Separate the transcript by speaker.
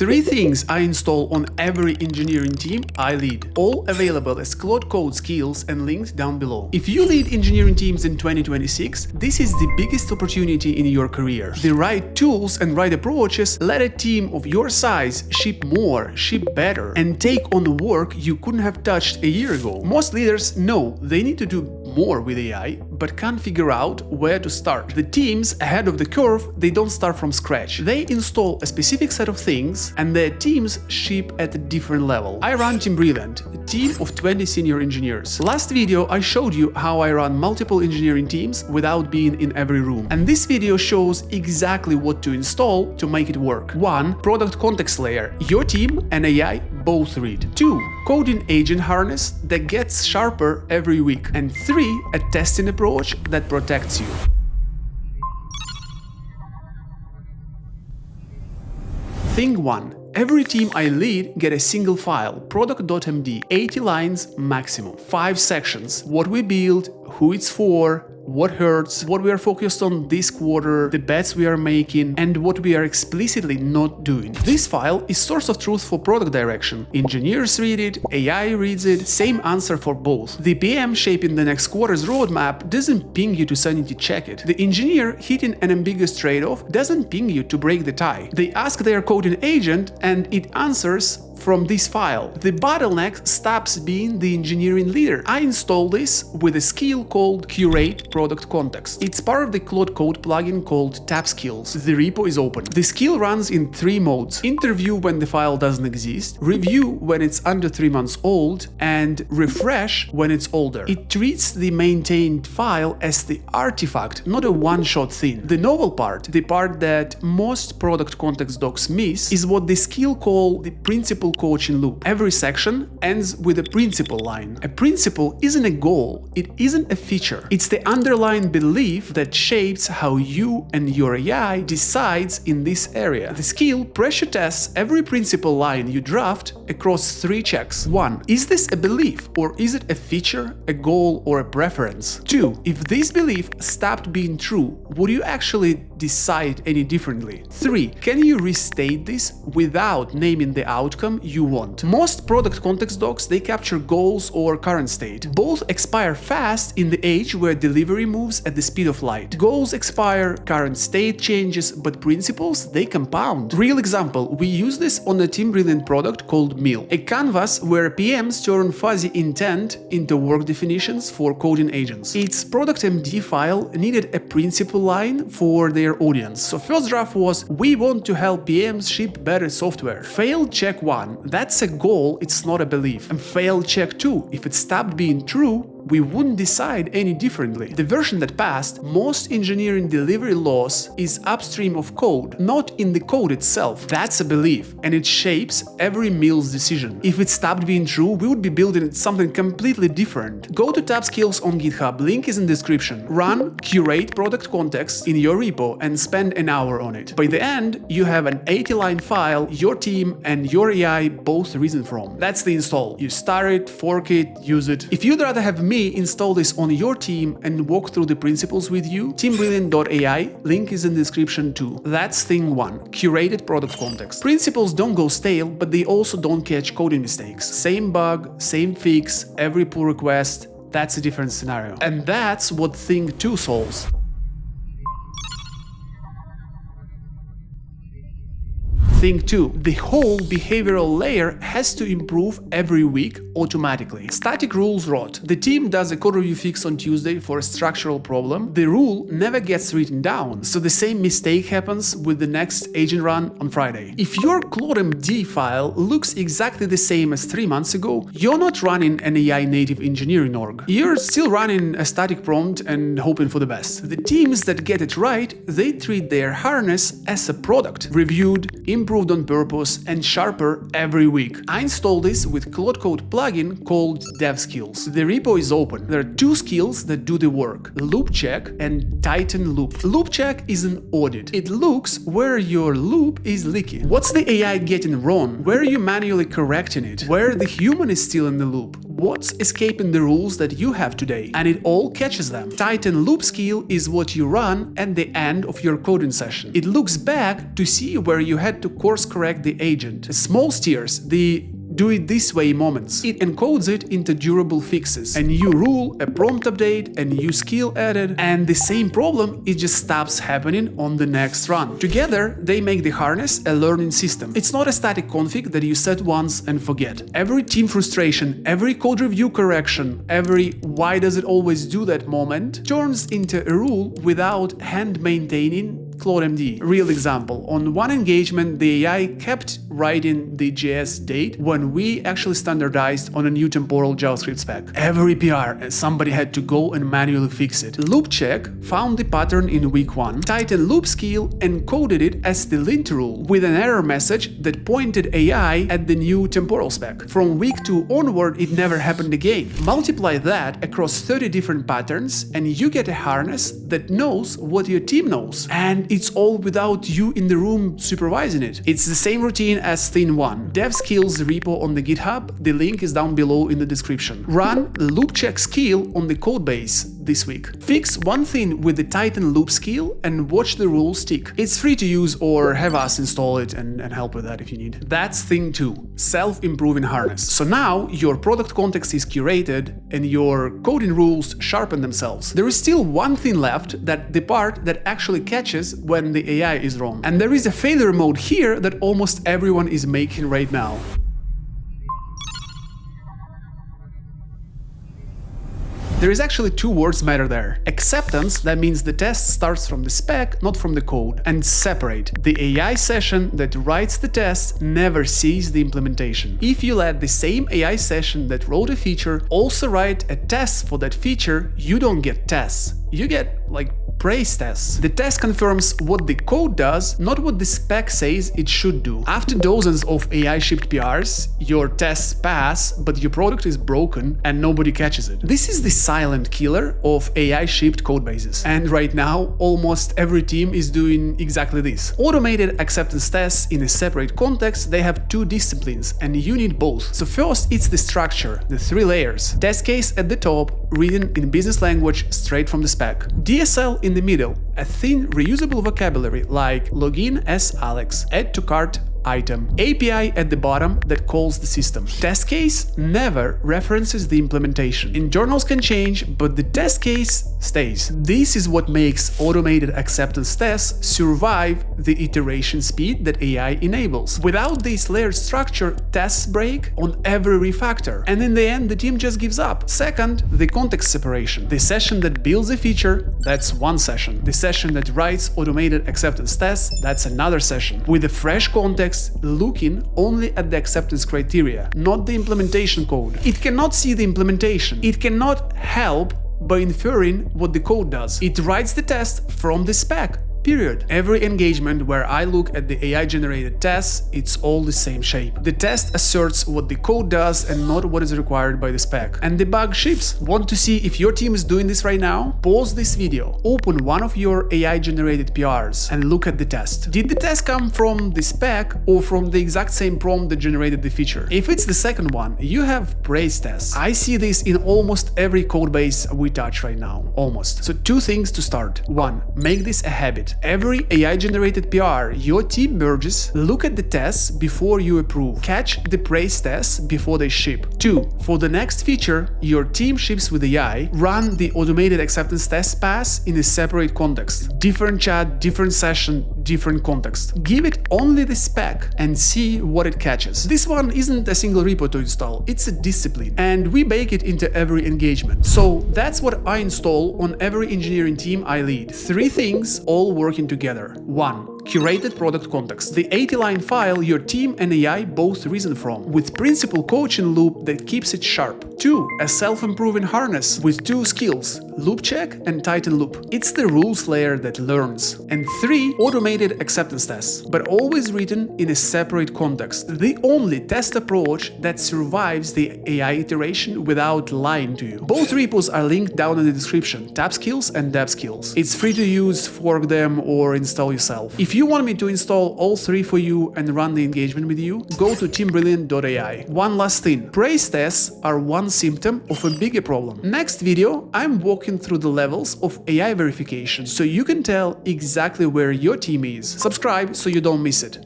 Speaker 1: 3 things I install on every engineering team I lead, all available as Claude Code skills and linked down below. If you lead engineering teams in 2026, this is the biggest opportunity in your career. The right tools and right approaches let a team of your size ship more, ship better, and take on the work you couldn't have touched a year ago. Most leaders know they need to do more with AI, but can't figure out where to start. The teams ahead of the curve, they don't start from scratch. They install a specific set of things and their teams ship at a different level. I run Team Brilliant, a team of 20 senior engineers. Last video I showed you how I run multiple engineering teams without being in every room. And this video shows exactly what to install to make it work. 1. Product context layer. Your team and AI both read. 2. Coding agent harness that gets sharper every week. And 3. A testing approach that protects you. Thing 1. Every team I lead get a single file, product.md, 80 lines maximum, 5 sections, what we build, who it's for, what hurts, what we are focused on this quarter, the bets we are making, and what we are explicitly not doing. This file is source of truth for product direction. Engineers read it, AI reads it, same answer for both. The PM shaping the next quarter's roadmap doesn't ping you to sanity check it. The engineer hitting an ambiguous trade-off doesn't ping you to break the tie. They ask their coding agent and it answers from this file. The bottleneck stops being the engineering leader. I install this with a skill called Curated Product Context. It's part of the Claude Code plugin called Tab Skills. The repo is open. The skill runs in 3 modes: interview when the file doesn't exist, review when it's under 3 months old, and refresh when it's older. It treats the maintained file as the artifact, not a one-shot thing. The novel part, the part that most product context docs miss, is what the skill call the principle coaching loop. Every section ends with a principle line. A principle isn't a goal, it isn't a feature. It's the underlying belief that shapes how you and your AI decides in this area. The skill pressure tests every principle line you draft across 3 checks. 1. Is this a belief, or is it a feature, a goal, or a preference? 2. If this belief stopped being true, would you actually decide any differently? 3. Can you restate this without naming the outcome you want? Most product context docs, they capture goals or current state. Both expire fast in the age where delivery moves at the speed of light. Goals expire, current state changes, but principles, they compound. Real example, we use this on a Team Brilliant product called Meal, a canvas where PMs turn fuzzy intent into work definitions for coding agents. Its product.md file needed a principle line for their audience. So first draft was, we want to help PMs ship better software. Failed check 1, that's a goal, it's not a belief. And failed check 2, if it stopped being true, we wouldn't decide any differently. The version that passed, most engineering delivery loss is upstream of code, not in the code itself. That's a belief, and it shapes every Meal's decision. If it stopped being true, we would be building something completely different. Go to Tab Skills on GitHub, link is in description. Run Curate Product Context in your repo and spend an hour on it. By the end, you have an 80-line file your team and your AI both reason from. That's the install. You start it, fork it, use it. If you'd rather have me install this on your team and walk through the principles with you, teambrilliant.ai, link is in the description too. That's thing 1, curated product context. Principles don't go stale, but they also don't catch coding mistakes. Same bug, same fix, every pull request, that's a different scenario. And that's what thing 2 solves. Thing 2. The whole behavioral layer has to improve every week automatically. Static rules rot. The team does a code review fix on Tuesday for a structural problem. The rule never gets written down, so the same mistake happens with the next agent run on Friday. If your CLAUDE.md file looks exactly the same as 3 months ago, you're not running an AI native engineering org. You're still running a static prompt and hoping for the best. The teams that get it right, they treat their harness as a product, reviewed, improved on purpose, and sharper every week. I installed this with Claude Code plugin called Dev Skills. The repo is open. There are 2 skills that do the work: loop check and tighten loop. Loop check is an audit. It looks where your loop is leaky. What's the AI getting wrong? Where are you manually correcting it? Where the human is still in the loop? what's escaping the rules that you have today, and it all catches them. Tighten loop skill is what you run at the end of your coding session. It looks back to see where you had to course correct the agent. Small steers, the do it this way moments. It encodes it into durable fixes. A new rule, a prompt update, a new skill added, and the same problem, it just stops happening on the next run. Together, they make the harness a learning system. It's not a static config that you set once and forget. Every team frustration, every code review correction, every why does it always do that moment turns into a rule without hand maintaining CLAUDE.md. Real example. On one engagement, the AI kept writing the JS date when we actually standardized on a new temporal JavaScript spec. Every PR, somebody had to go and manually fix it. Loop check found the pattern in week 1. Tighten loop skill encoded it as the lint rule with an error message that pointed AI at the new temporal spec. From week 2 onward, it never happened again. Multiply that across 30 different patterns and you get a harness that knows what your team knows. And it's all without you in the room supervising it. It's the same routine as Thing 1. Dev skills repo on the GitHub, the link is down below in the description. Run loop check skill on the code base this week. Fix one thing with the Tighten loop skill and watch the rules tick. It's free to use or have us install it and help with that if you need. That's Thing 2, self-improving harness. So now your product context is curated and your coding rules sharpen themselves. There is still one thing left, that the part that actually catches when the AI is wrong. And there is a failure mode here that almost everyone is making right now. There is actually two words matter there. Acceptance, that means the test starts from the spec, not from the code, and separate. The AI session that writes the test never sees the implementation. If you let the same AI session that wrote a feature also write a test for that feature, you don't get tests. You get praise tests. The test confirms what the code does, not what the spec says it should do. After dozens of AI shipped PRs, your tests pass, but your product is broken and nobody catches it. This is the silent killer of AI shipped codebases. And right now, almost every team is doing exactly this. Automated acceptance tests in a separate context, they have two disciplines, and you need both. So first, it's the structure, the 3 layers. Test case at the top, written in business language straight from the spec. DSL in the middle, a thin reusable vocabulary like login as Alex, add to cart item, API at the bottom that calls the system. Test case never references the implementation. Internals can change, but the test case stays. This is what makes automated acceptance tests survive the iteration speed that AI enables. Without this layered structure, tests break on every refactor, and in the end the team just gives up. Second, the context separation. The session that builds a feature, that's one session. The session that writes automated acceptance tests, that's another session. With a fresh context, looking only at the acceptance criteria, not the implementation code. It cannot see the implementation. It cannot help by inferring what the code does. It writes the test from the spec. Period. Every engagement where I look at the AI-generated tests, it's all the same shape. The test asserts what the code does and not what is required by the spec. And the bug ships. Want to see if your team is doing this right now? Pause this video, open one of your AI-generated PRs and look at the test. Did the test come from the spec or from the exact same prompt that generated the feature? If it's the second one, you have praise tests. I see this in almost every code base we touch right now. Almost. So 2 things to start. 1. Make this a habit. Every AI-generated PR your team merges, look at the tests before you approve. Catch the praise tests before they ship. 2. For the next feature your team ships with AI, run the automated acceptance test pass in a separate context. Different chat, different session, different context. Give it only the spec and see what it catches. This one isn't a single repo to install, it's a discipline. And we bake it into every engagement. So that's what I install on every engineering team I lead. 3 things, all working together. 1. Curated Product Context, the 80-line file your team and AI both reason from, with principal coaching loop that keeps it sharp. 2. A self-improving harness with 2 skills, loop check and tighten loop. It's the rules layer that learns. And 3. Automated acceptance tests, but always written in a separate context. The only test approach that survives the AI iteration without lying to you. Both repos are linked down in the description, tab skills and dev skills. It's free to use, fork them or install yourself. If If you want me to install all 3 for you and run the engagement with you, go to teambrilliant.ai. One last thing, praise tests are one symptom of a bigger problem. Next video, I'm walking through the levels of AI verification so you can tell exactly where your team is. Subscribe so you don't miss it.